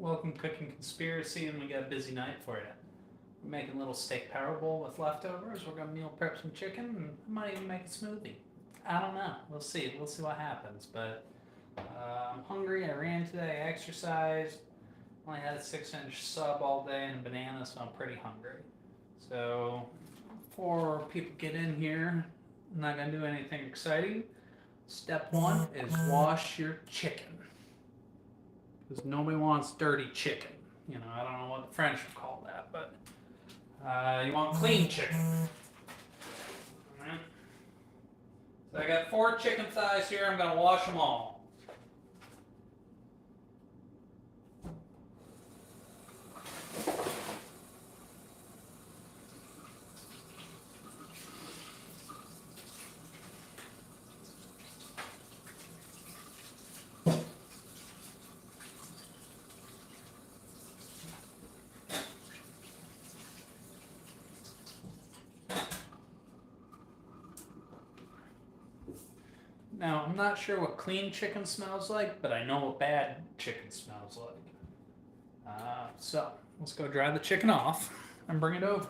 welcome Cooking Conspiracy, and we got a busy night for you. We're making a little steak power bowl with leftovers. We're gonna meal prep some chicken, and I might even make a smoothie. I don't know. We'll see. We'll see what happens. But I'm hungry. I ran today. I exercised. Only had a 6-inch sub all day and a banana, so I'm pretty hungry. So before people get in here, I'm not gonna do anything exciting. Step one is wash your chicken. Because nobody wants dirty chicken. You know, I don't know what the French would call that, but you want clean chicken. Alright. So I got 4 chicken thighs here. I'm going to wash them all. Now, I'm not sure what clean chicken smells like, but I know what bad chicken smells like. So, let's go dry the chicken off and bring it over.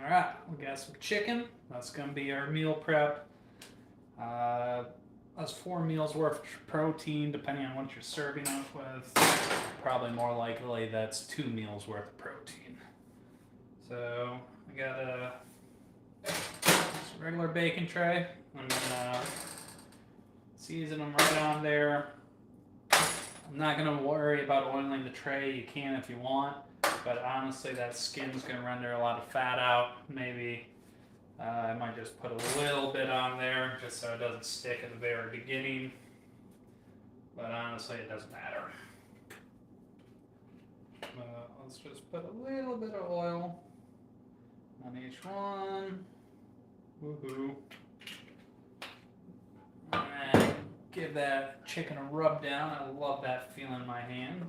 Alright, we got some chicken. That's going to be our meal prep. That's 4 meals worth of protein, depending on what you're serving up with. Probably more likely that's 2 meals worth of protein. So, I got a regular bacon tray. I'm going to season them right on there. I'm not going to worry about oiling the tray. You can if you want. But honestly, that skin's going to render a lot of fat out. Maybe I might just put a little bit on there just so it doesn't stick at the very beginning. But honestly, it doesn't matter. Let's just put a little bit of oil on each one. Woohoo. And give that chicken a rub down. I love that feeling in my hand.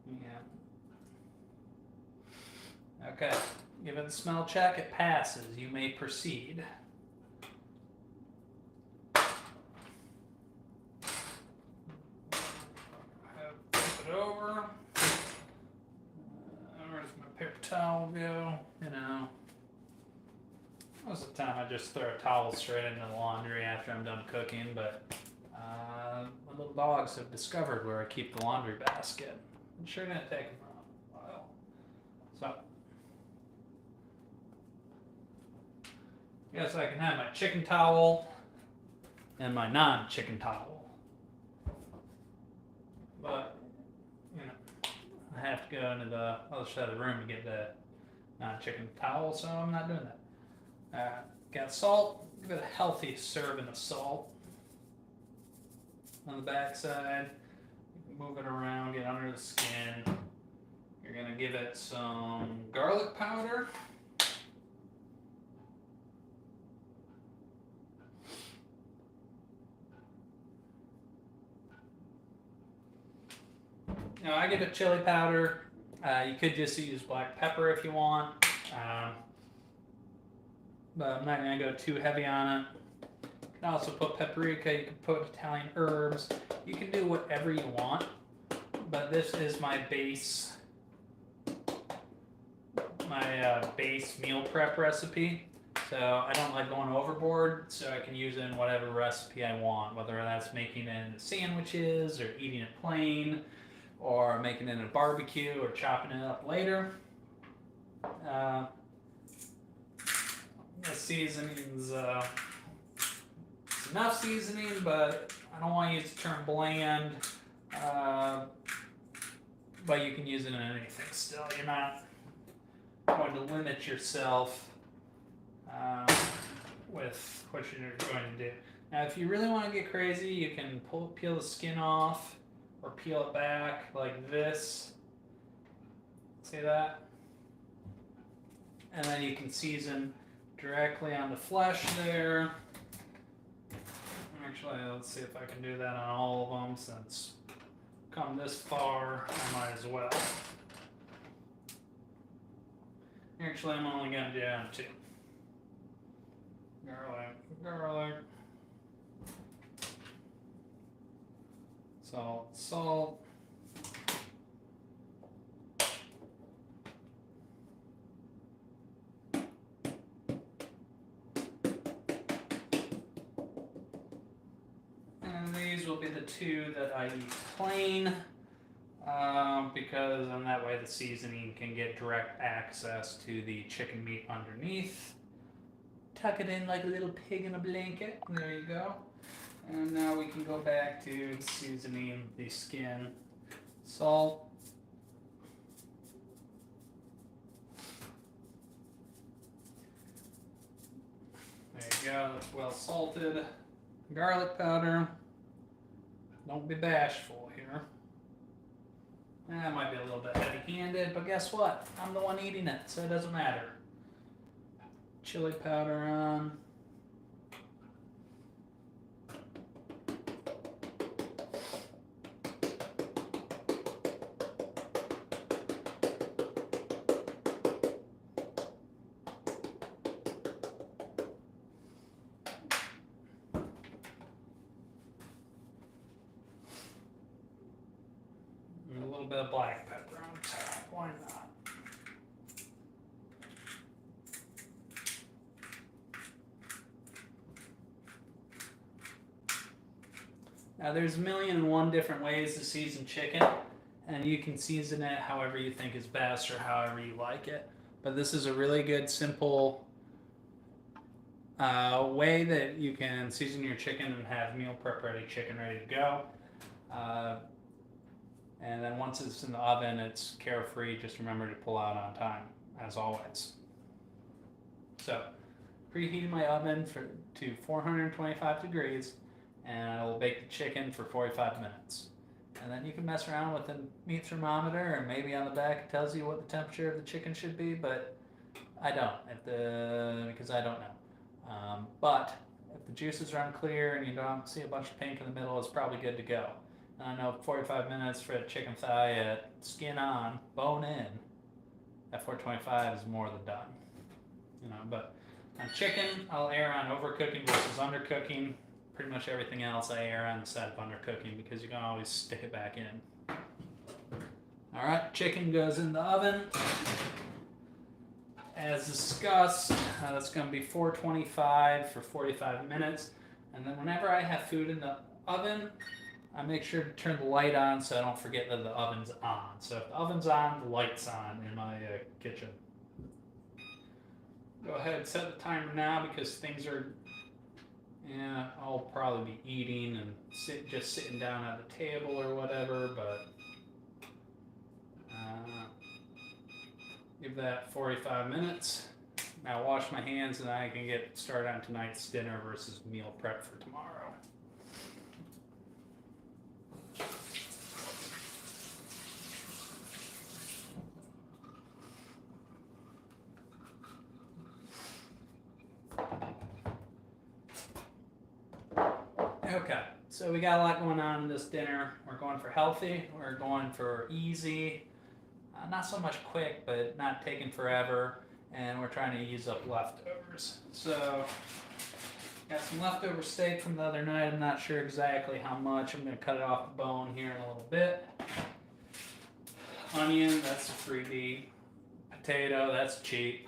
Yeah. Okay, give it a smell check. It passes. You may proceed. Flip it over. Where's my paper towel go? You know, most of the time I just throw a towel straight into the laundry after I'm done cooking, but my little dogs have discovered where I keep the laundry basket. I'm sure gonna take them a while. So. Guess I can have my chicken towel and my non-chicken towel. But, you know, I have to go into the other side of the room to get the non-chicken towel, so I'm not doing that. Got salt. Give it a healthy serving of salt on the back side. Move it around, get under the skin. You're going to give it some garlic powder. Now, I give it chili powder. You could just use black pepper if you want. But I'm not going to go too heavy on it. You can also put paprika. You can put Italian herbs. You can do whatever you want. but this is my base meal prep recipe. So I don't like going overboard, so I can use it in whatever recipe I want, whether that's making it into sandwiches or eating it plain or making it in a barbecue or chopping it up later. The seasoning's it's enough seasoning, but I don't want you to turn bland. But you can use it in anything still. You're not going to limit yourself with what you're going to do. Now, if you really want to get crazy, you can peel the skin off or peel it back like this. See that? And then you can season directly on the flesh there. Actually, let's see if I can do that on all of them since I've come this far, I might as well. Actually, I'm only going to do it on 2. Garlic. Salt. And these will be the 2 that I eat plain, because in that way the seasoning can get direct access to the chicken meat underneath. Tuck it in like a little pig in a blanket. There you go. And now we can go back to seasoning the skin. Salt. There you go, that's well salted. Garlic powder. Don't be bashful here. That might be a little bit heavy-handed, but guess what? I'm the one eating it, so it doesn't matter. Chili powder on. And a little bit of black pepper on top. Why not? Now there's 1,000,001 different ways to season chicken, and you can season it however you think is best or however you like it. But this is a really good, simple way that you can season your chicken and have meal prep ready chicken ready to go. And then once it's in the oven, it's carefree. Just remember to pull out on time, as always. So, preheating my oven to 425 degrees. And I will bake the chicken for 45 minutes. And then you can mess around with the meat thermometer, and maybe on the back it tells you what the temperature of the chicken should be, but I don't, because I don't know. But if the juices are unclear and you don't see a bunch of pink in the middle, it's probably good to go. And I know 45 minutes for a chicken thigh at skin on, bone in, at 425 is more than done. But on chicken, I'll err on overcooking versus undercooking. Pretty much everything else I err on the side of undercooking because you can always stick it back in. Alright, chicken goes in the oven. As discussed, that's going to be 425 for 45 minutes. And then whenever I have food in the oven, I make sure to turn the light on so I don't forget that the oven's on. So if the oven's on, the light's on in my kitchen. Go ahead and set the timer now because things are... Yeah, I'll probably be eating and just sitting down at the table or whatever, but give that 45 minutes. Now wash my hands and I can get started on tonight's dinner versus meal prep for tomorrow. Okay, so we got a lot going on in this dinner. We're going for healthy, we're going for easy, not so much quick, but not taking forever, and we're trying to use up leftovers. So, got some leftover steak from the other night. I'm not sure exactly how much. I'm going to cut it off the bone here in a little bit. onion, that's a freebie. Potato, that's cheap.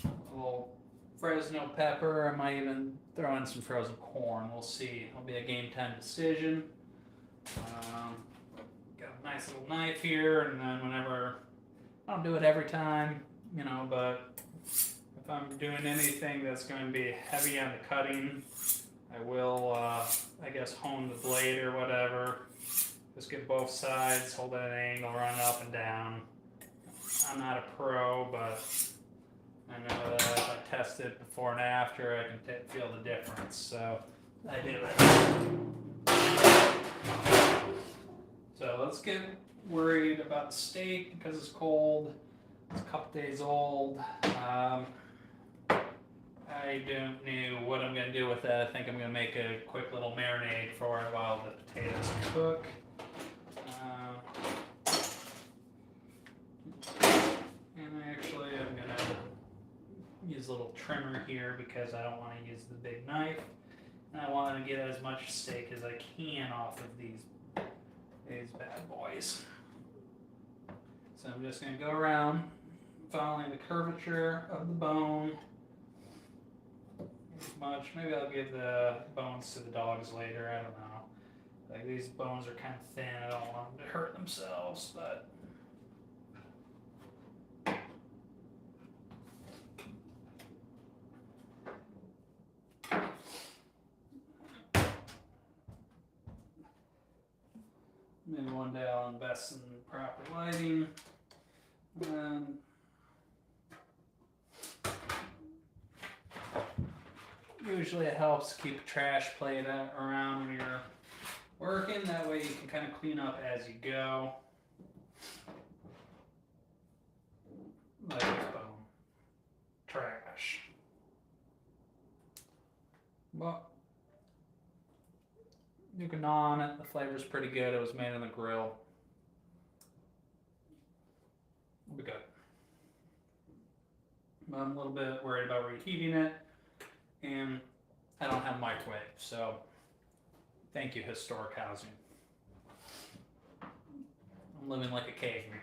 A little Fresno pepper. I might even throw in some frozen corn. We'll see. It'll be a game time decision. Got a nice little knife here, and then whenever I don't do it every time, but if I'm doing anything that's going to be heavy on the cutting, I will, I guess, hone the blade or whatever. Just get both sides, hold it at an angle, run it up and down. I'm not a pro, but I know that if I test it before and after, I can feel the difference. So I do it. So let's get worried about the steak because it's cold. It's a couple days old. I don't know what I'm going to do with it. I think I'm going to make a quick little marinade for it while the potatoes cook. And actually I'm going to use a little trimmer here because I don't want to use the big knife. And I want to get as much steak as I can off of these bad boys. So I'm just going to go around following the curvature of the bone as much. Maybe I'll give the bones to the dogs later. I don't know. Like, these bones are kind of thin. I don't want them to hurt themselves, but maybe one day I'll invest in proper lighting. Usually it helps to keep a trash plate around when you're working. That way you can kind of clean up as you go. Like this bone. Trash. But you can gnaw on it. The flavor's pretty good. It was made on the grill. It'll be good. But I'm a little bit worried about reheating it. And I don't have a microwave, so thank you, historic housing. I'm living like a caveman.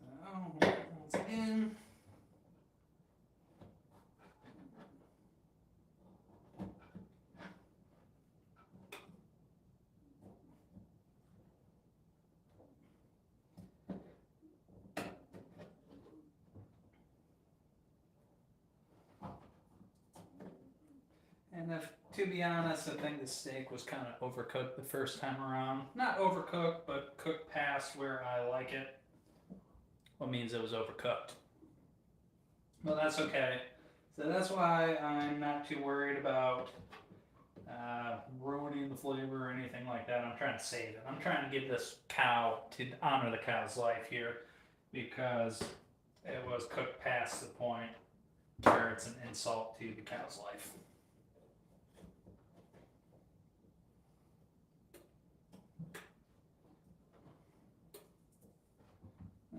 So, once again, and to be honest, I think the steak was kind of overcooked the first time around. Not overcooked, but cooked past where I like it. What means it was overcooked. Well, that's okay. So that's why I'm not too worried about ruining the flavor or anything like that. I'm trying to save it. I'm trying to give this cow, to honor the cow's life here, because it was cooked past the point where it's an insult to the cow's life.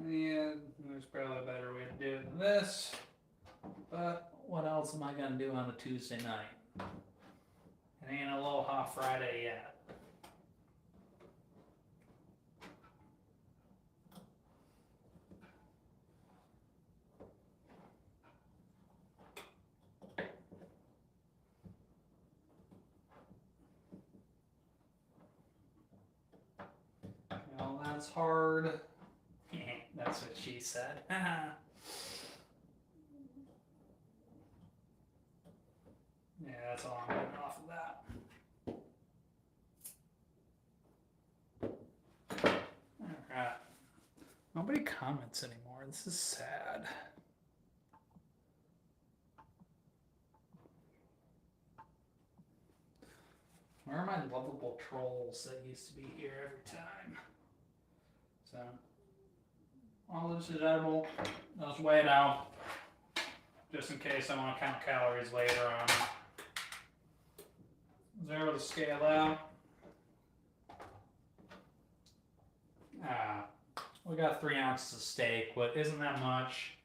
Yeah, there's probably a better way to do it than this. But what else am I going to do on a Tuesday night? It ain't Aloha Friday yet. Well, that's hard. That's what she said. Yeah, that's all I'm getting off of that. Alright. Nobody comments anymore. This is sad. Where are my lovable trolls that used to be here every time? So, all this is edible. Let's weigh it out, just in case I want to count calories later on. Zero the scale out. We got 3 ounces of steak, but isn't that much?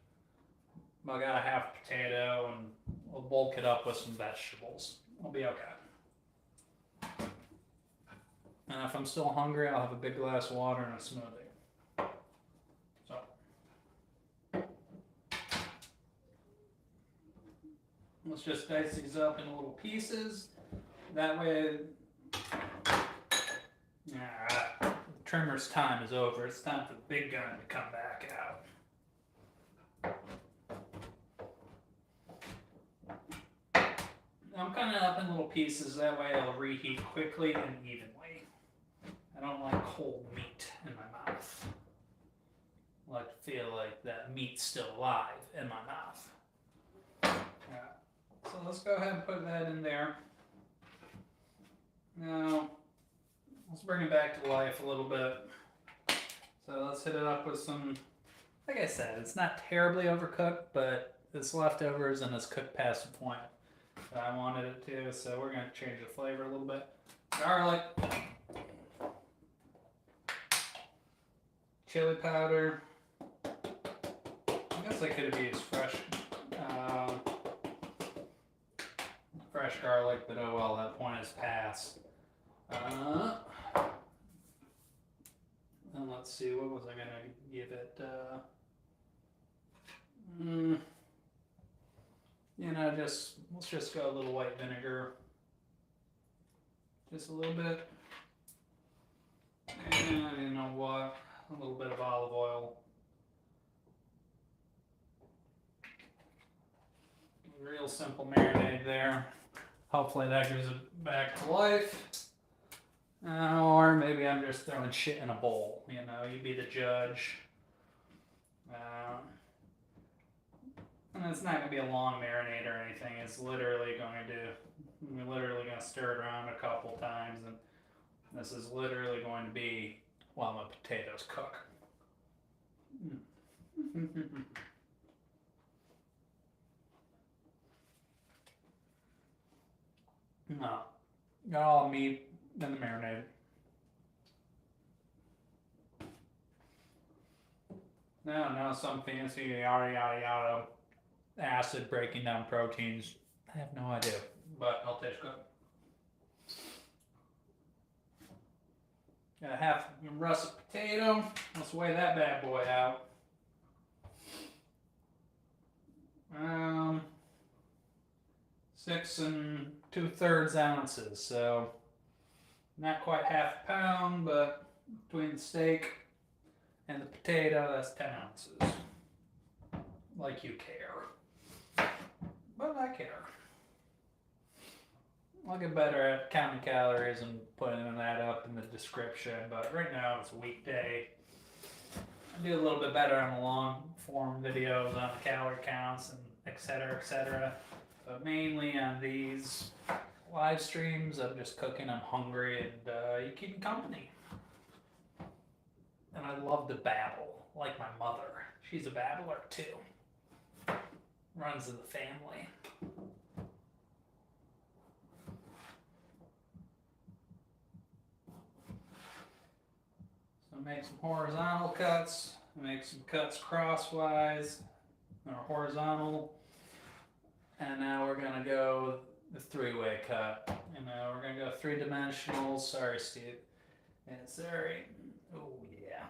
I got a half potato, and we'll bulk it up with some vegetables. We'll be okay. Now, if I'm still hungry, I'll have a big glass of water and a smoothie. So, let's just dice these up in little pieces. That way, the trimmer's time is over. It's time for the big gun to come back out. I'm cutting it up in little pieces, that way it'll reheat quickly and evenly. I don't like cold meat in my mouth. I like to feel like that meat's still alive in my mouth. So let's go ahead and put that in there. Now, let's bring it back to life a little bit. So let's hit it up with some, like I said, it's not terribly overcooked, but it's leftovers and it's cooked past the point that I wanted it to, so we're going to change the flavor a little bit. Garlic, chili powder. I guess I could have used fresh garlic, but oh well, that point is past. And let's see, what was I going to give it? Let's just go a little white vinegar. Just a little bit. And you know what? A little bit of olive oil. Real simple marinade there. Hopefully that gives it back to life. Or maybe I'm just throwing shit in a bowl. You know, you be the judge. And it's not going to be a long marinade or anything. It's literally we're literally going to stir it around a couple times. And this is literally going to be while my potatoes cook. No. Got all the meat in the marinade. No, some fancy yada yada yada acid breaking down proteins. I have no idea, but it'll taste good. Got a half russet potato. Let's weigh that bad boy out. 6 2/3 ounces, so not quite half a pound, but between the steak and the potato, that's 10 ounces. Like you care. But I care. I'll get better at counting calories and putting that up in the description, but right now it's a weekday. I do a little bit better on the long form videos on the calorie counts and etc. But mainly on these live streams, I'm just cooking, I'm hungry, and you keep me company. And I love to babble, like my mother. She's a babbler too. Runs in the family. So make some horizontal cuts, make some cuts crosswise, or horizontal. And now we're gonna go the 3-way cut. You know, we're gonna go 3-dimensional. Sorry, Steve. And sorry. Oh yeah.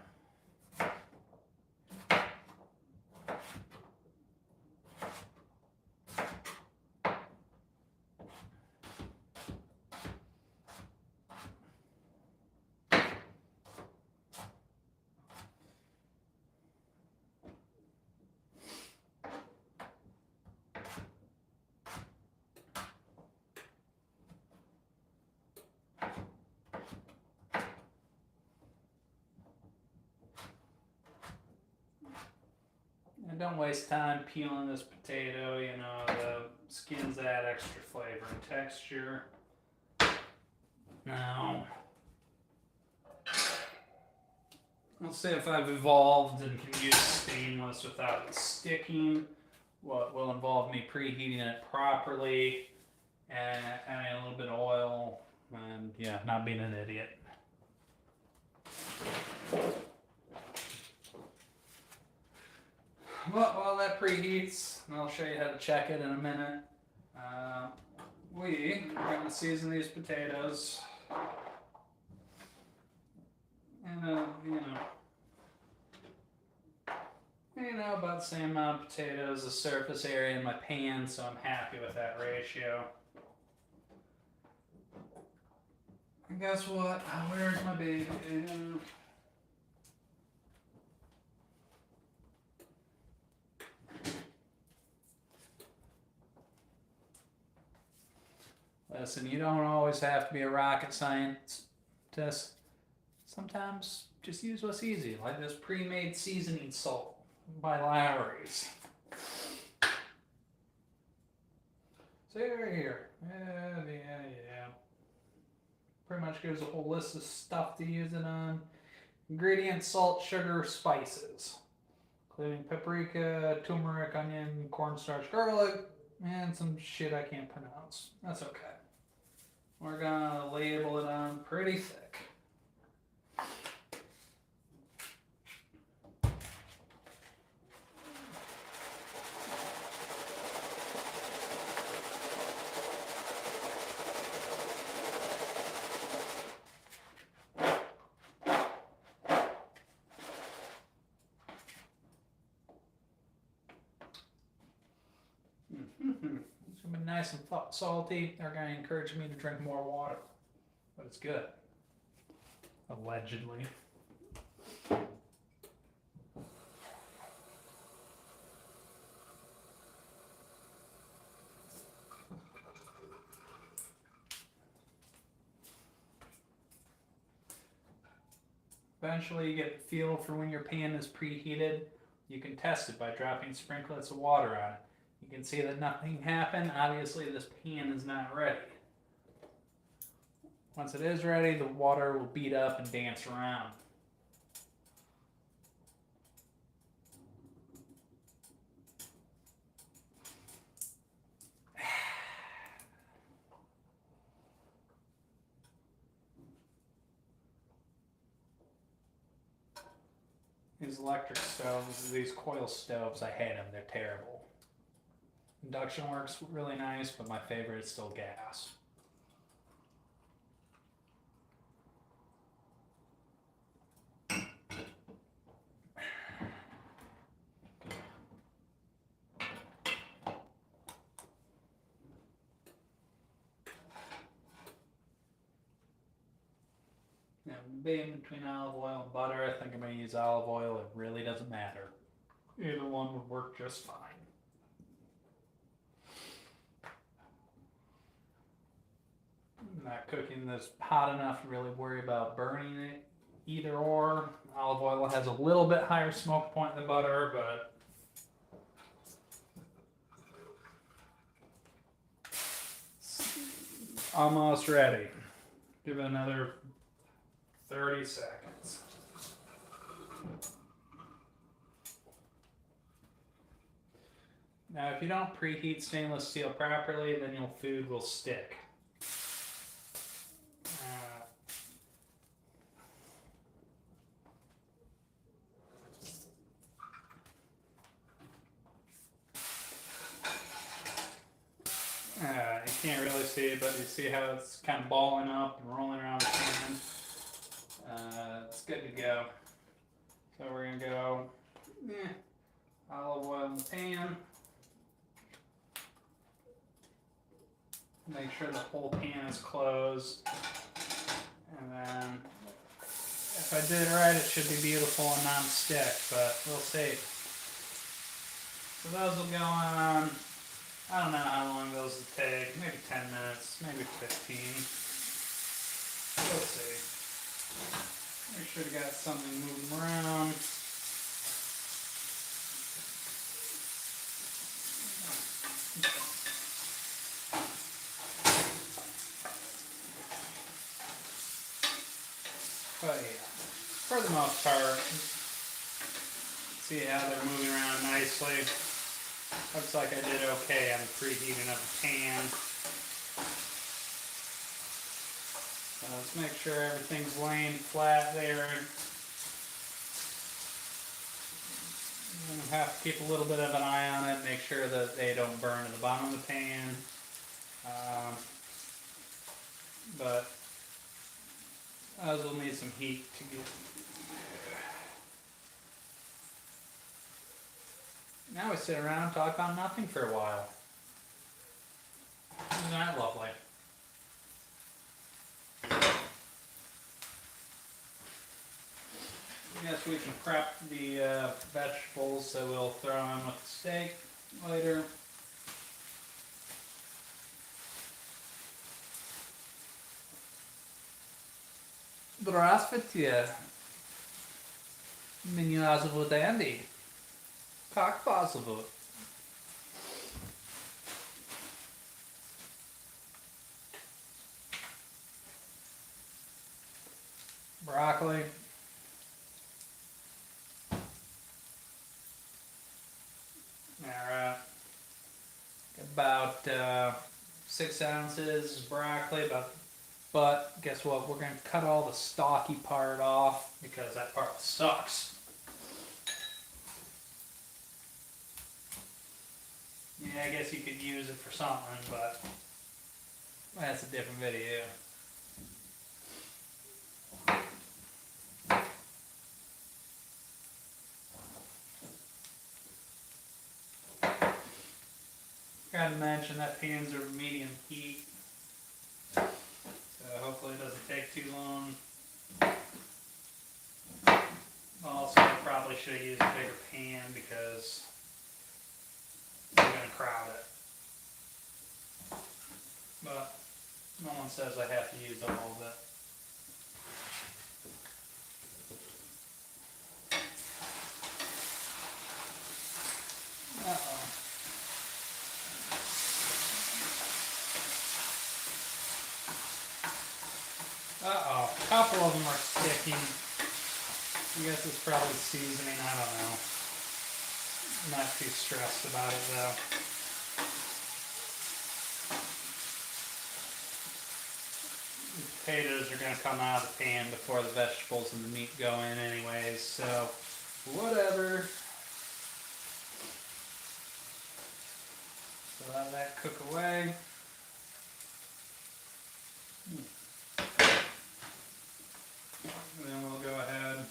And don't waste time peeling this potato, you know, the skins add extra flavor and texture. Now, let's see if I've evolved and can use stainless without it sticking. What will involve me preheating it properly and adding a little bit of oil and, yeah, not being an idiot. Well, while that preheats, and I'll show you how to check it in a minute, we are going to season these potatoes about the same amount of potatoes, the surface area in my pan, so I'm happy with that ratio. And guess what? Where's my baby? Listen, you don't always have to be a rocket scientist. Sometimes just use what's easy, like this pre-made seasoning salt by Lowry's. See right here. Yeah. Pretty much gives a whole list of stuff to use it on. Ingredients: salt, sugar, spices, including paprika, turmeric, onion, cornstarch, garlic, and some shit I can't pronounce. That's okay. We're gonna label it on pretty thick. It's gonna be nice and salty. They're gonna encourage me to drink more water, but it's good. Allegedly. Eventually, you get a feel for when your pan is preheated. You can test it by dropping sprinklets of water on it. You can see that nothing happened. Obviously, this pan is not ready. Once it is ready, the water will beat up and dance around. These electric stoves, these coil stoves, I hate them. They're terrible. Induction works really nice, but my favorite is still gas. Now, being between olive oil and butter, I think I'm going to use olive oil. It really doesn't matter. Either one would work just fine. Not cooking this hot enough to really worry about burning it. Either or. Olive oil has a little bit higher smoke point than butter, but almost ready. Give it another 30 seconds. Now, if you don't preheat stainless steel properly, then your food will stick. You can't really see it, but you see how it's kind of balling up and rolling around the pan. It's good to go. So we're going to go olive oil in the pan. Make sure the whole pan is closed. And then, if I did it right, it should be beautiful and non-stick, but we'll see. So those will go on. I don't know how long those will take, maybe 10 minutes, maybe 15. We'll see. Make sure you got something moving around. But yeah, for the most part, see how they're moving around nicely. Looks like I did okay on preheating of the pan. So let's make sure everything's laying flat there. I'm going to have to keep a little bit of an eye on it, make sure that they don't burn to the bottom of the pan. But those will need some heat to get. Now we sit around and talk about nothing for a while. Isn't that lovely? I guess we can prep the vegetables, so we'll throw them with the steak later. Здравствуйте. Меня зовут Энди. Как вас зовут? Broccoli. Alright. About 6 ounces broccoli, but guess what? We're going to cut all the stalky part off because that part sucks. Yeah, I guess you could use it for something, but that's a different video. Gotta mention that pans are medium heat, so hopefully it doesn't take too long. Also, I probably should have used a bigger pan because I'm going to crowd it. But no one says I have to use all of it. Uh-oh. Uh-oh. A couple of them are sticking. I guess it's probably seasoning. I don't know. I'm not too stressed about it though. The potatoes are going to come out of the pan before the vegetables and the meat go in anyways, so whatever. So let that cook away. And then we'll go ahead,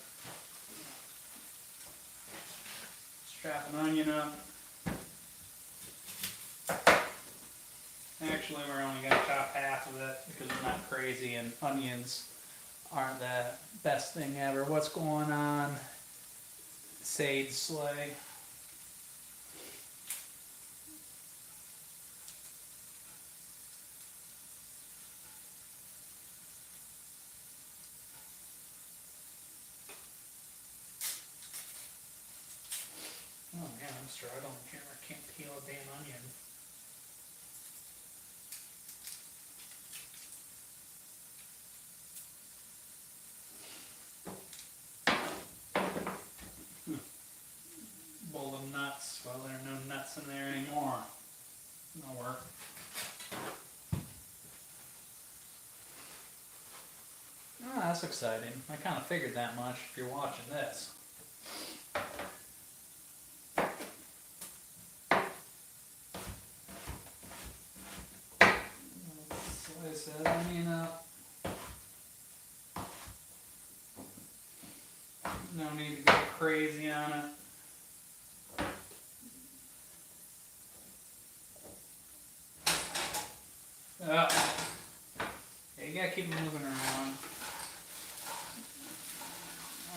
strap an onion up. Actually, we're only going to chop half of it because I'm not crazy and onions aren't the best thing ever. What's going on, Sage Slay? Oh man, I'm struggling here. I can't peel a damn onion. Bowl of nuts. Well, there are no nuts in there anymore. That'll work. Oh, that's exciting. I kind of figured that much if you're watching this. Slice that onion up. No need to go crazy on it. Yeah, you gotta keep moving around.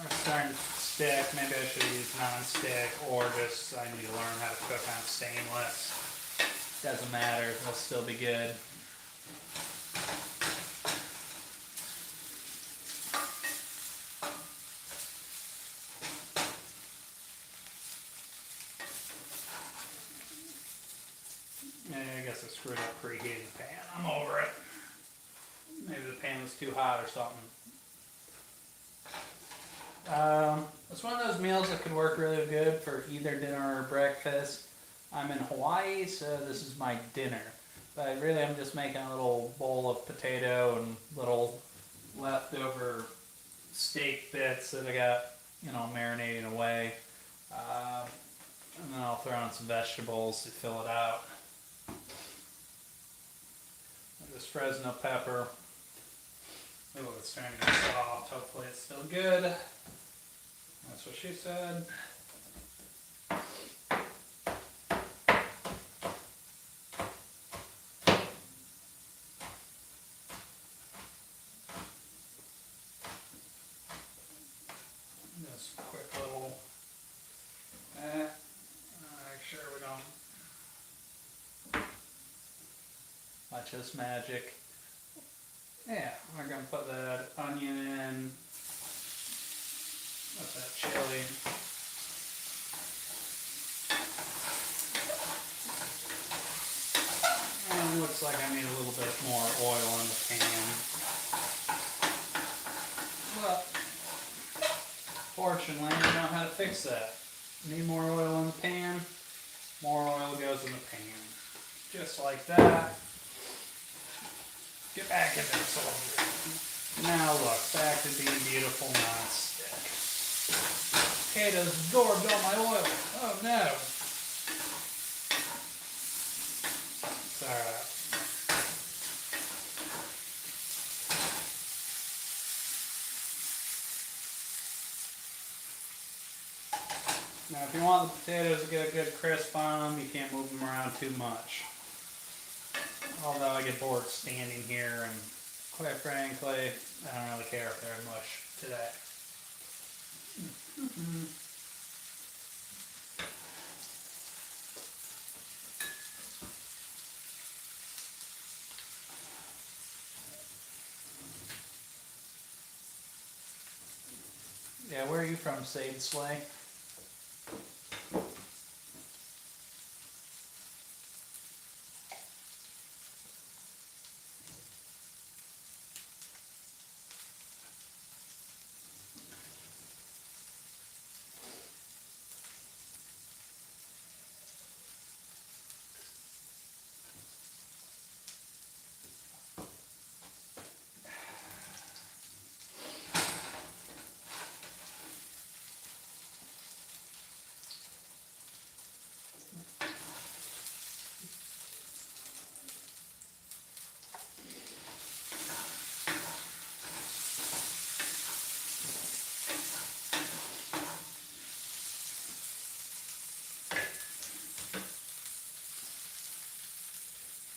It's starting to stick. Maybe I should use non-stick, or just I need to learn how to cook on stainless. Doesn't matter, it'll still be good. Yeah, I guess I screwed up preheating the pan. I'm over it. Maybe the pan was too hot or something. It's one of those meals that could work really good for either dinner or breakfast. I'm in Hawaii, so this is my dinner. But really, I'm just making a little bowl of potato and little leftover steak bits that I got, marinating away. And then I'll throw in some vegetables to fill it out. This Fresno pepper. Oh, it's starting to get soft. Hopefully it's still good. That's what she said. That's just magic. Yeah, we're gonna put that onion in. What's that chili? And it looks like I need a little bit more oil in the pan. But fortunately, I know how to fix that. Need more oil in the pan. More oil goes in the pan. Just like that. Get back in there, soldier. Now look, back to being beautiful non-stick. Potatoes absorbed all my oil. Oh no. It's alright. Now if you want the potatoes to get a good crisp on them, you can't move them around too much. Although I get bored standing here, and quite frankly, I don't really care if they're mush today. Yeah, where are you from, Sade Slay?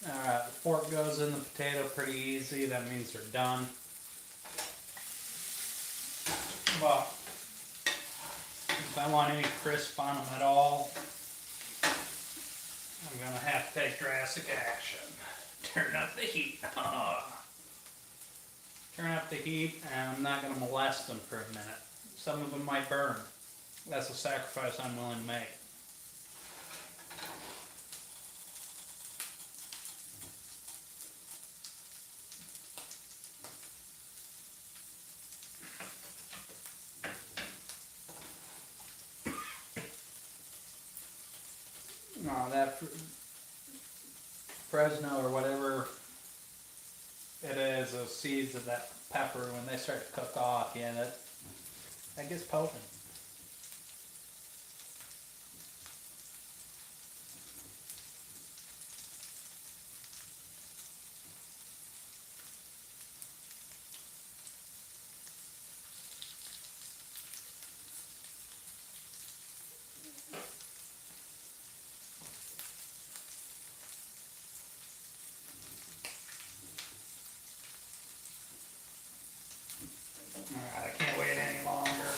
Alright, the fork goes in the potato pretty easy. That means they're done. But if I want any crisp on them at all, I'm going to have to take drastic action. Turn up the heat. Turn up the heat, and I'm not going to molest them for a minute. Some of them might burn. That's a sacrifice I'm willing to make. That Fresno or whatever it is, those seeds of that pepper, when they start to cook off, yeah, that gets potent. Alright, I can't wait any longer.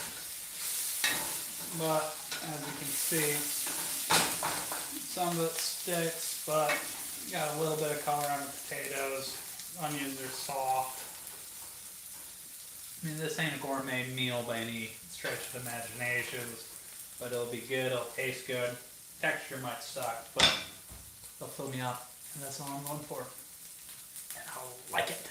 But, as you can see, some of it sticks, but got a little bit of color on the potatoes. Onions are soft. I mean, this ain't a gourmet meal by any stretch of the imagination, but it'll be good, it'll taste good. Texture might suck, but it'll fill me up, and that's all I'm going for. And I'll like it.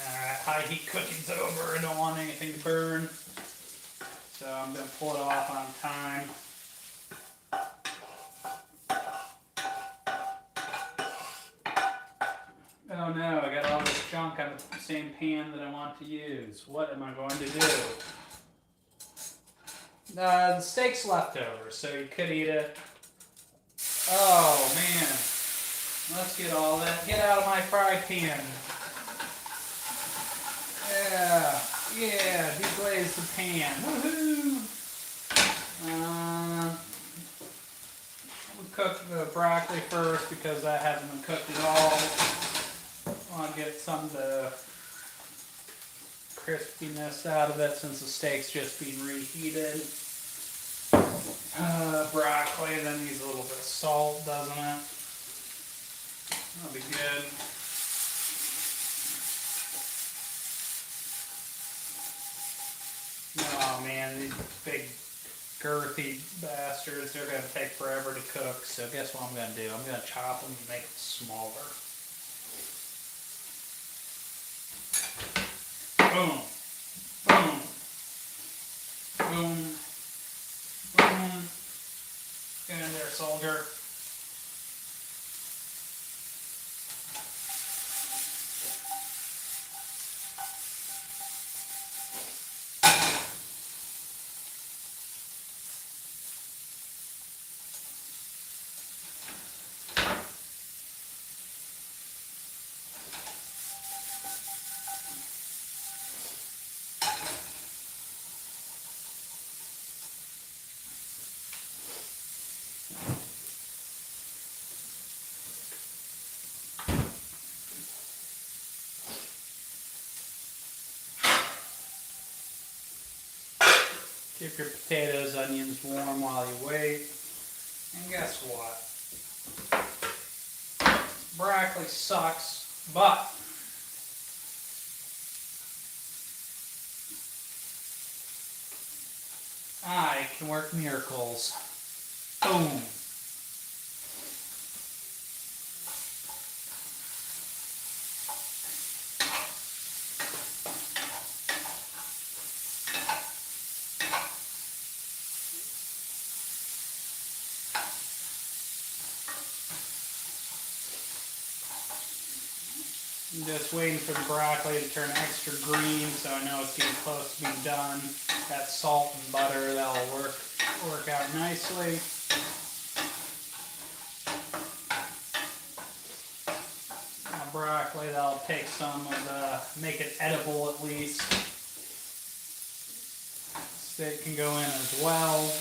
Alright, high heat cooking's over. I don't want anything to burn. So I'm going to pull it off on time. Oh no, I got all this junk on the same pan that I want to use. What am I going to do? The steak's left over, so you could eat it. Oh man. Let's get all that. Get out of my fry pan. Yeah, deglaze the pan. Woohoo! We'll cook the broccoli first because that hasn't been cooked at all. I want to get some of the crispiness out of it since the steak's just being reheated. Broccoli, that needs a little bit of salt, doesn't it? That'll be good. Oh man, these big girthy bastards, they're gonna take forever to cook, so guess what I'm gonna do? I'm gonna chop them and make them smaller. Boom. Boom. Boom. Boom. Get in there, soldier. Keep your potatoes, onions warm while you wait. And guess what? Broccoli sucks, but I can work miracles. Boom. I'm just waiting for the broccoli to turn extra green, so I know it's getting close to being done. That salt and butter, that'll work out nicely. Now broccoli, that'll take some of the, make it edible at least. Steak can go in as well.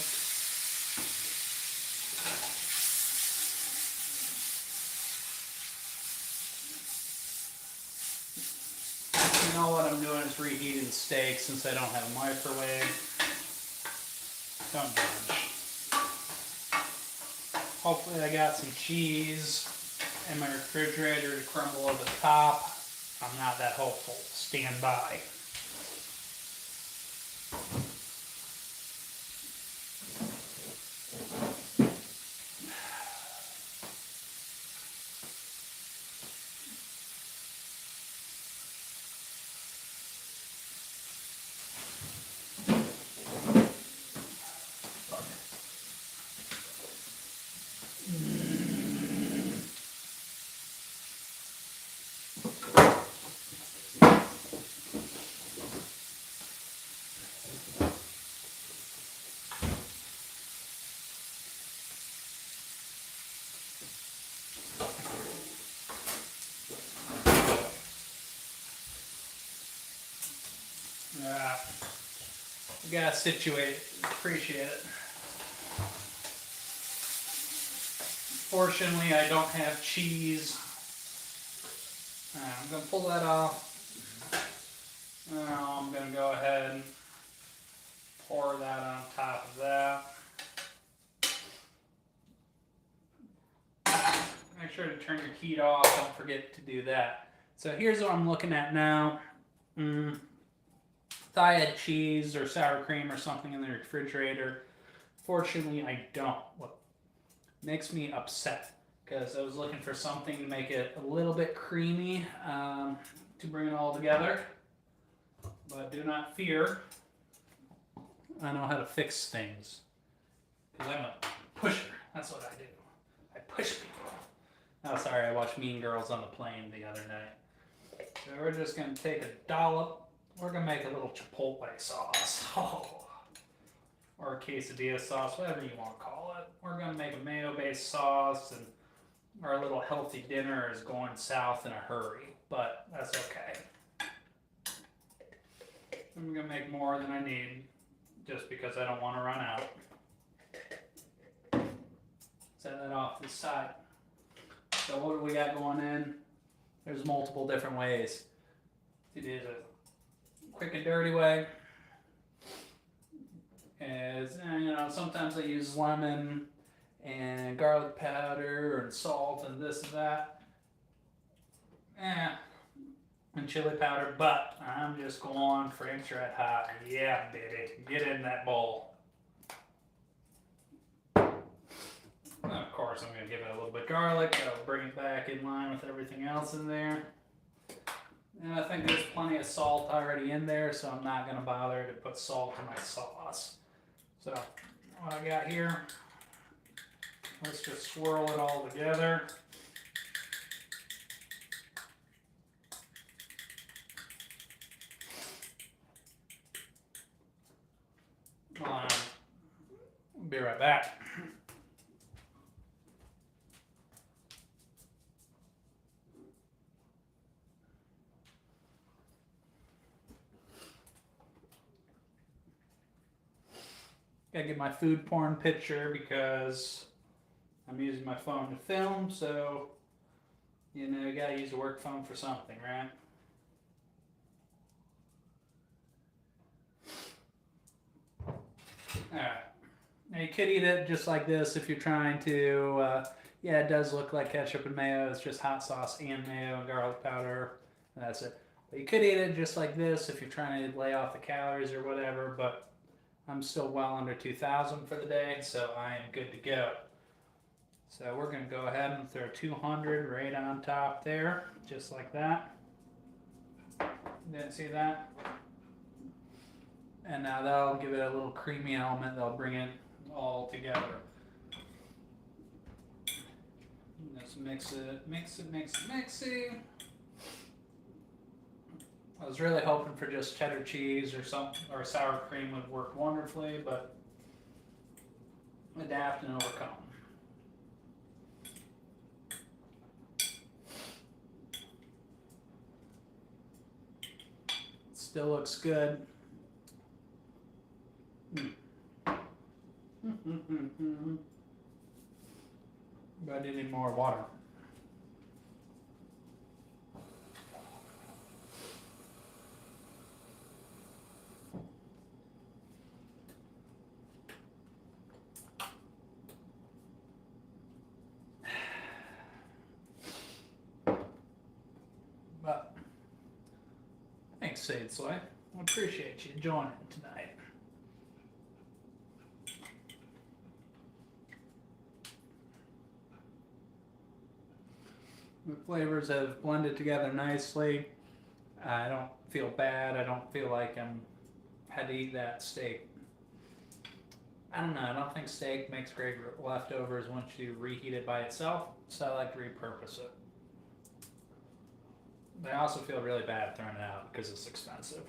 You know what I'm doing is reheating steak since I don't have a microwave. Don't judge. Hopefully I got some cheese in my refrigerator to crumble over the top. I'm not that hopeful. Stand by. You gotta situate it, appreciate it. Fortunately, I don't have cheese. I'm gonna pull that off. Now I'm gonna go ahead and pour that on top of that. Make sure to turn your heat off, don't forget to do that. So here's what I'm looking at now. If I had cheese or sour cream or something in the refrigerator, fortunately I don't. What makes me upset, because I was looking for something to make it a little bit creamy, to bring it all together. But do not fear, I know how to fix things, because I'm a pusher. That's what I do. I push people. Oh, sorry, I watched Mean Girls on the plane the other night. So we're just going to take a dollop. We're going to make a little chipotle sauce. Oh. Or a quesadilla sauce, whatever you want to call it. We're going to make a mayo-based sauce, and our little healthy dinner is going south in a hurry. But that's okay. I'm going to make more than I need, just because I don't want to run out. Set that off to the side. So what do we got going in? There's multiple different ways to do a quick and dirty way. is, sometimes I use lemon and garlic powder and salt and this and that. And chili powder, but I'm just going Frank's Red Hot. Yeah, baby. Get in that bowl. And of course, I'm going to give it a little bit of garlic. That'll bring it back in line with everything else in there. And I think there's plenty of salt already in there, so I'm not going to bother to put salt in my sauce. So, what I got here, let's just swirl it all together. I'll be right back. Gotta get my food porn picture because I'm using my phone to film, so you gotta use a work phone for something, right? Alright. Now you could eat it just like this if you're trying to, yeah, it does look like ketchup and mayo. It's just hot sauce and mayo and garlic powder. And that's it. But you could eat it just like this if you're trying to lay off the calories or whatever, but I'm still well under 2,000 for the day, so I am good to go. So we're going to go ahead and throw 200 right on top there, just like that. Didn't see that? And now that'll give it a little creamy element. That'll bring it all together. Let's mix it. I was really hoping for just cheddar cheese or sour cream would work wonderfully, but adapt and overcome. Still looks good. But I do need more water. But thanks, Sade Soy. I appreciate you joining tonight. The flavors have blended together nicely. I don't feel bad. I don't feel like I'm had to eat that steak. I don't know. I don't think steak makes great leftovers once you reheat it by itself, so I like to repurpose it. But I also feel really bad throwing it out because it's expensive.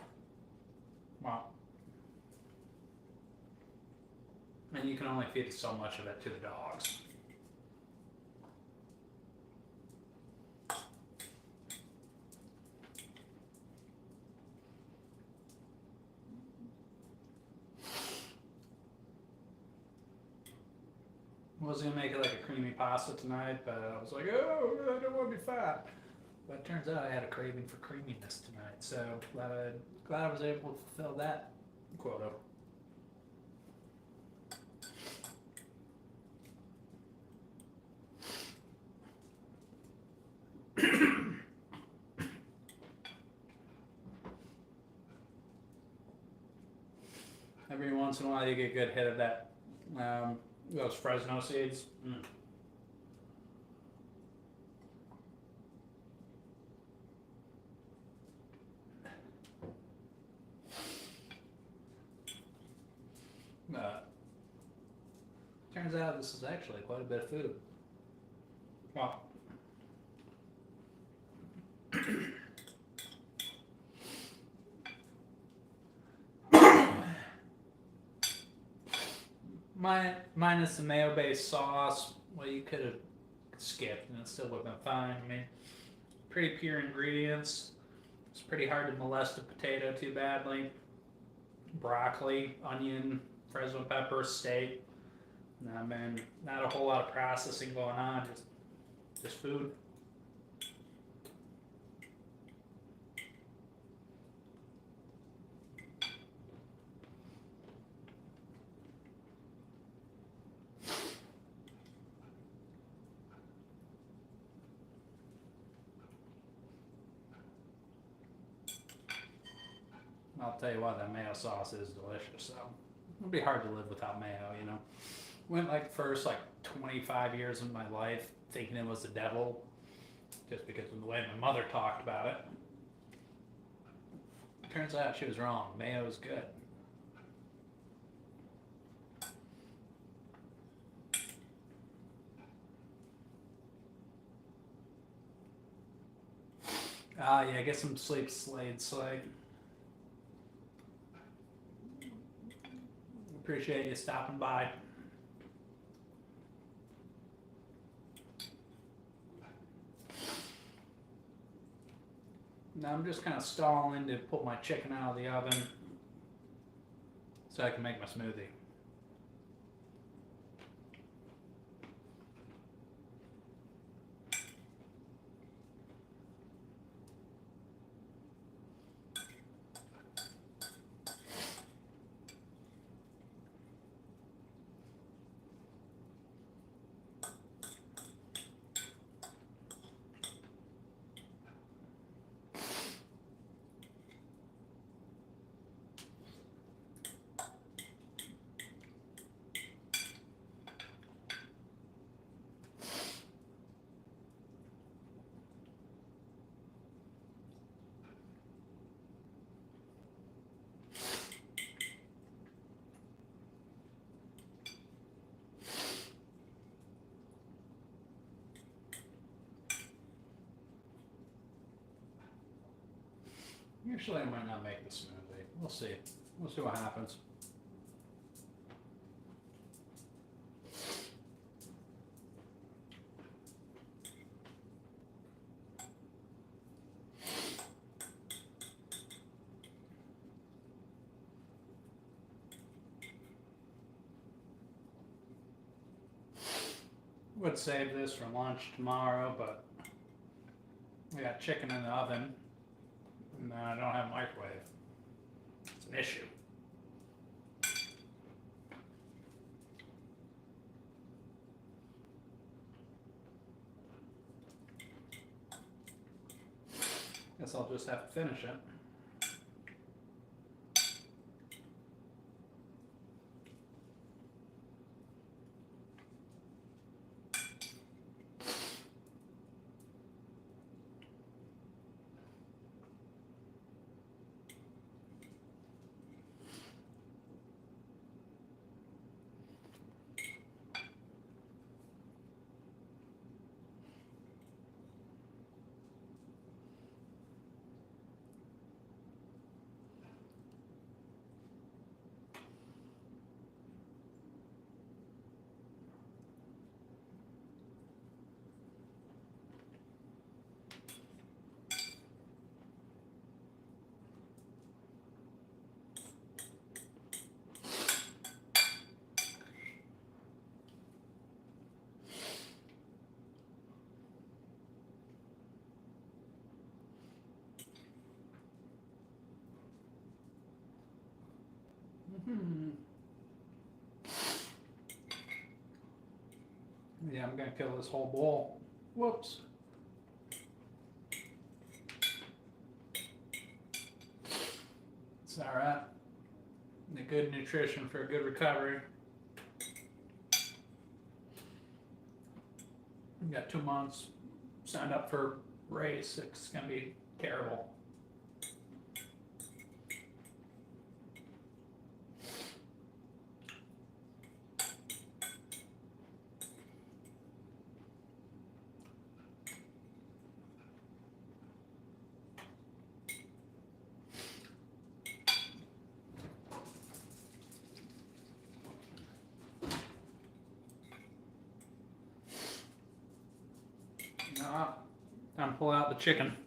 Well, and you can only feed so much of it to the dogs. I was gonna make it like a creamy pasta tonight, but I was like, oh, I don't want to be fat. But it turns out I had a craving for creaminess tonight, so glad I was able to fulfill that quota. Every once in a while you get a good hit of that, those Fresno seeds. Turns out this is actually quite a bit of food. Wow. Minus the mayo-based sauce, well, you could have skipped and it still would have been fine. I mean, pretty pure ingredients. It's pretty hard to molest a potato too badly. Broccoli, onion, Fresno pepper, steak. I mean, not a whole lot of processing going on, just food. I'll tell you what, that mayo sauce is delicious. So it'd be hard to live without mayo, you know. Went like first like 25 years of my life thinking it was the devil, just because of the way my mother talked about it. Turns out she was wrong. Mayo is good. Yeah, get some sleep, Slade. Appreciate you stopping by. Now I'm just kind of stalling to pull my chicken out of the oven so I can make my smoothie. Usually I might not make the smoothie. We'll see. We'll see what happens. Would save this for lunch tomorrow, but we got chicken in the oven. No, I don't have a microwave. It's an issue. Guess I'll just have to finish it. Yeah, I'm gonna kill this whole bowl. Whoops. It's alright. The good nutrition for a good recovery. We got 2 months. Signed up for a race. It's gonna be terrible. Time to pull out the chicken.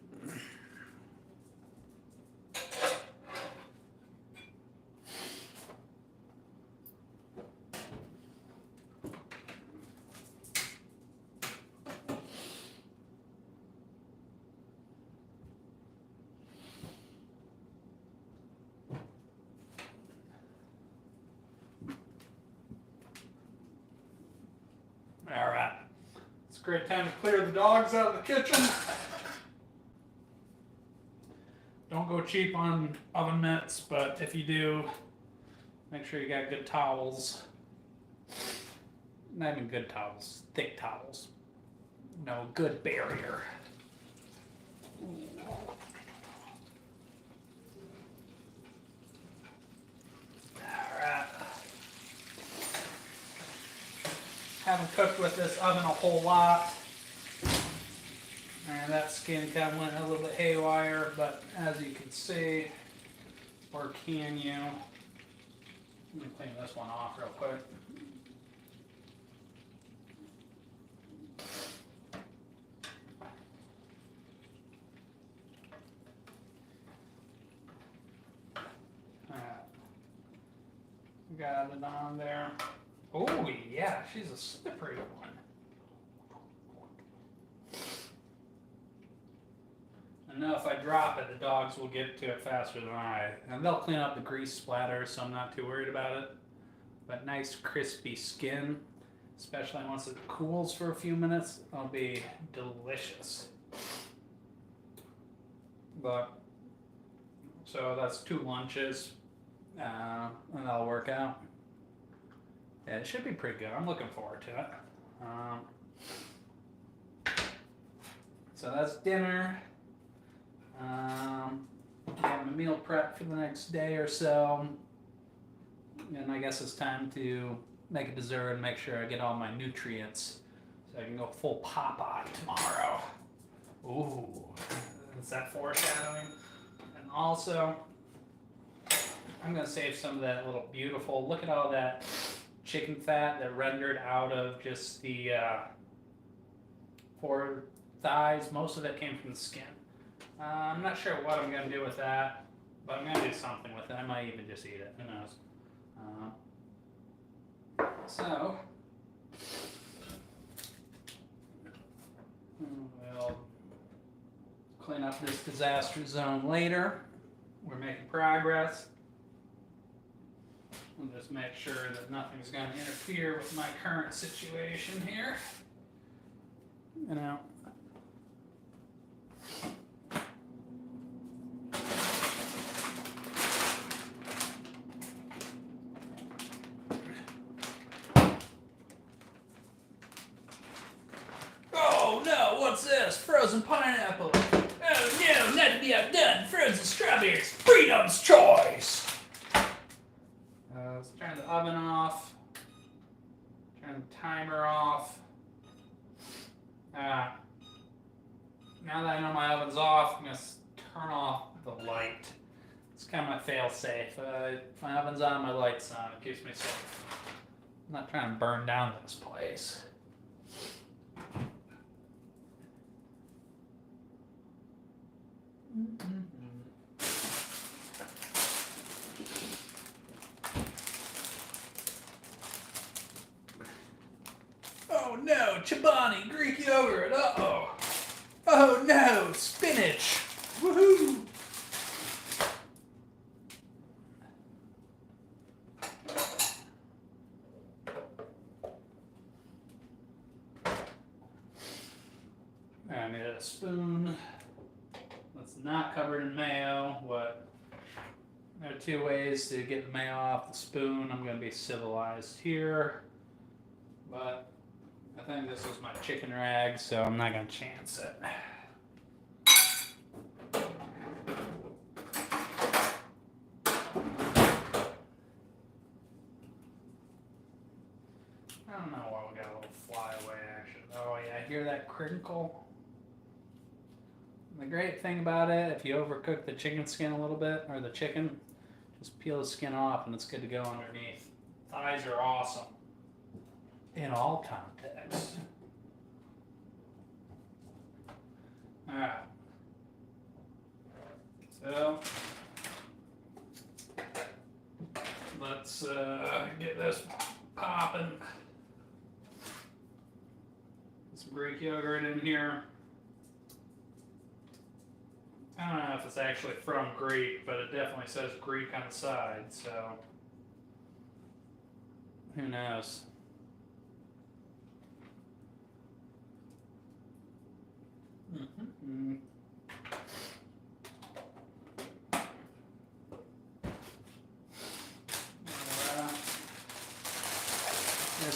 All right. It's a great time to clear the dogs out of the kitchen. Don't don't go cheap on oven mitts, but if you do, make sure you got good towels. Not even good towels, thick towels. No, good barrier. Alright. Haven't cooked with this oven a whole lot. And that skin kind of went a little bit haywire, but as you can see, or can you? Let me clean this one off real quick. Got it on there. Oh yeah, she's a slippery one. I know if I drop it, the dogs will get to it faster than I. And they'll clean up the grease splatter, so I'm not too worried about it. But nice crispy skin, especially once it cools for a few minutes, it'll be delicious. But, so that's 2 lunches. And that'll work out. Yeah, it should be pretty good. I'm looking forward to it. So that's dinner. Getting a meal prep for the next day or so. And I guess it's time to make a dessert and make sure I get all my nutrients so I can go full Popeye tomorrow. Ooh, is that foreshadowing? And also, I'm going to save some of that little beautiful, look at all that chicken fat that rendered out of just the four thighs. Most of it came from the skin. I'm not sure what I'm going to do with that, but I'm going to do something with it. I might even just eat it. Who knows? So, we'll clean up this disaster zone later. We're making progress. We'll just make sure that nothing's going to interfere with my current situation here. You know. Oh no, what's this? Frozen pineapple. Oh no, not to be outdone. Frozen strawberries. Freedom's choice. Let's turn the oven off. Turn the timer off. Now that I know my oven's off, I'm going to turn off the light. It's kind of my fail-safe. If my oven's on, my light's on. It keeps me safe. I'm not trying to burn down this place. Oh no, Chobani, Greek yogurt, uh-oh. Oh no, spinach, woohoo. I need a spoon that's not covered in mayo. There are 2 ways to get the mayo off the spoon. I'm going to be civilized here, but I think this is my chicken rag, so I'm not going to chance it. I don't know why we got a little flyaway action. Oh yeah, hear that crinkle? The great thing about it, if you overcook the chicken skin a little bit, or the chicken, just peel the skin off and it's good to go underneath. Thighs are awesome in all contexts. Alright. So, let's get this popping. Some Greek yogurt in here. I don't know if it's actually from Greek, but it definitely says Greek on the side, so who knows?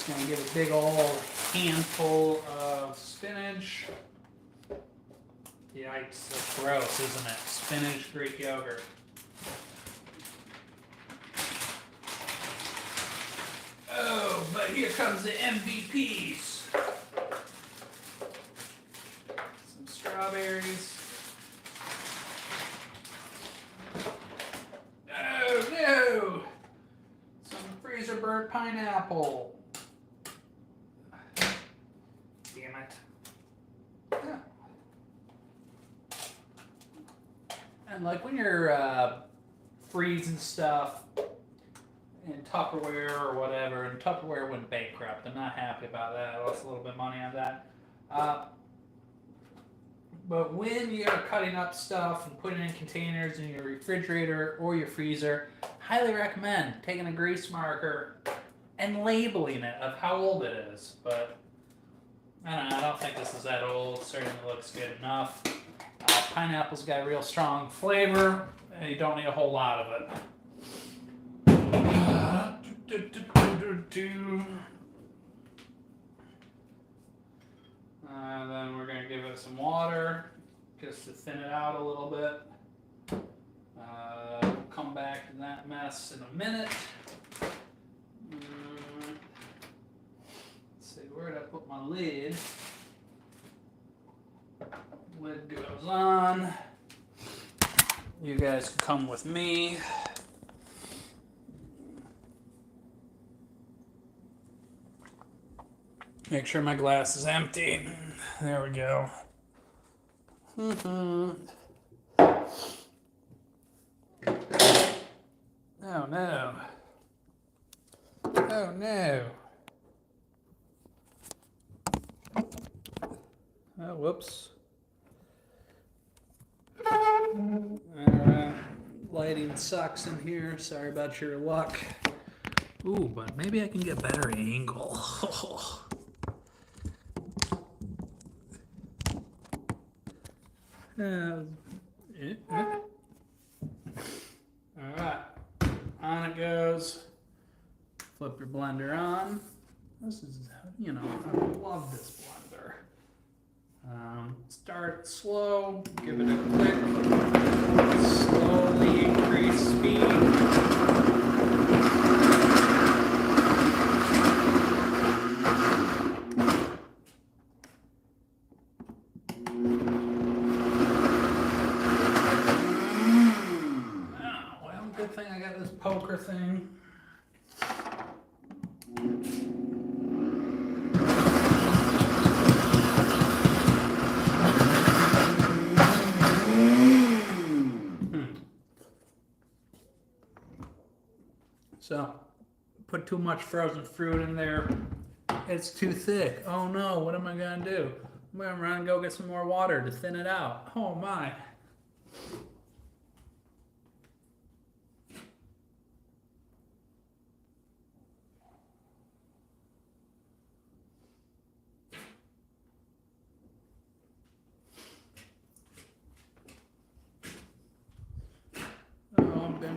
just going to give a big old handful of spinach. Yikes, that's gross, isn't it? Spinach, Greek yogurt. Oh, but here comes the MVPs. Some strawberries. Oh no! Some freezer burnt pineapple. Damn it. Yeah. And like when you're freezing stuff in Tupperware or whatever, and Tupperware went bankrupt. I'm not happy about that. I lost a little bit of money on that. But when you're cutting up stuff and putting it in containers in your refrigerator or your freezer, highly recommend taking a grease marker and labeling it of how old it is. But I don't know, I don't think this is that old. Certainly looks good enough. Pineapple's got a real strong flavor, and you don't need a whole lot of it. Then we're going to give it some water just to thin it out a little bit. We'll come back to that mess in a minute. Let's see, where did I put my lid? Lid goes on. You guys can come with me. Make sure my glass is empty. There we go. Oh no. Oh no. Oh, whoops. Lighting sucks in here. Sorry about your luck. Ooh, but maybe I can get a better angle. Alright, on it goes. Flip your blender on. This is, I love this blender. Start slow, give it a click, slowly increase speed. Good thing I got this poker thing. So, put too much frozen fruit in there. It's too thick. Oh no, what am I gonna do? I'm gonna run and go get some more water to thin it out. Oh my.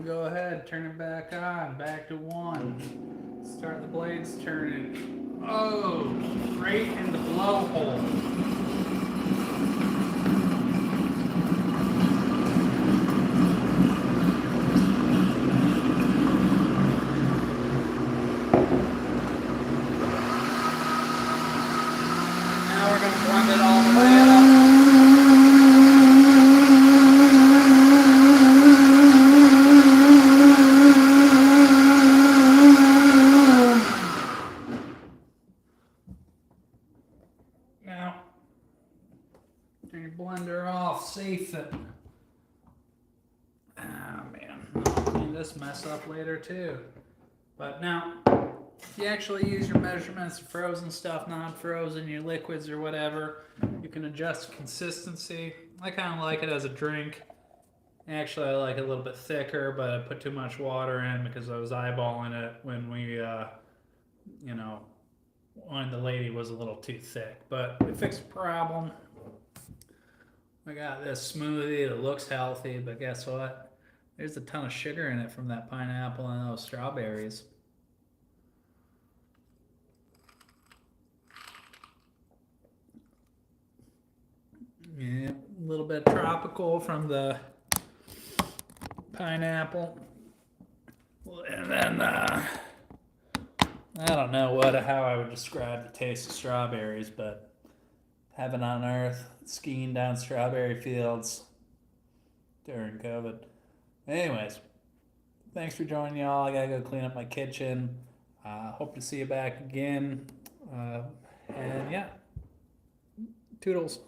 Go ahead, turn it back on, back to 1. Start the blades turning. Oh, right in the blowhole. Now we're going to blend it all the way up. Blender off, safe it. Ah man, I'll clean this mess up later too. But now, if you actually use your measurements, frozen stuff, non-frozen, your liquids or whatever, you can adjust consistency. I kind of like it as a drink. Actually, I like it a little bit thicker, but I put too much water in because I was eyeballing it when we, when the lady was a little too thick. But we fixed the problem. I got this smoothie that looks healthy, but guess what? There's a ton of sugar in it from that pineapple and those strawberries. little bit tropical from the pineapple. And then, I don't know how I would describe the taste of strawberries, but heaven on earth, skiing down strawberry fields during COVID. Anyways, thanks for joining y'all. I gotta go clean up my kitchen. Hope to see you back again. And yeah, toodles.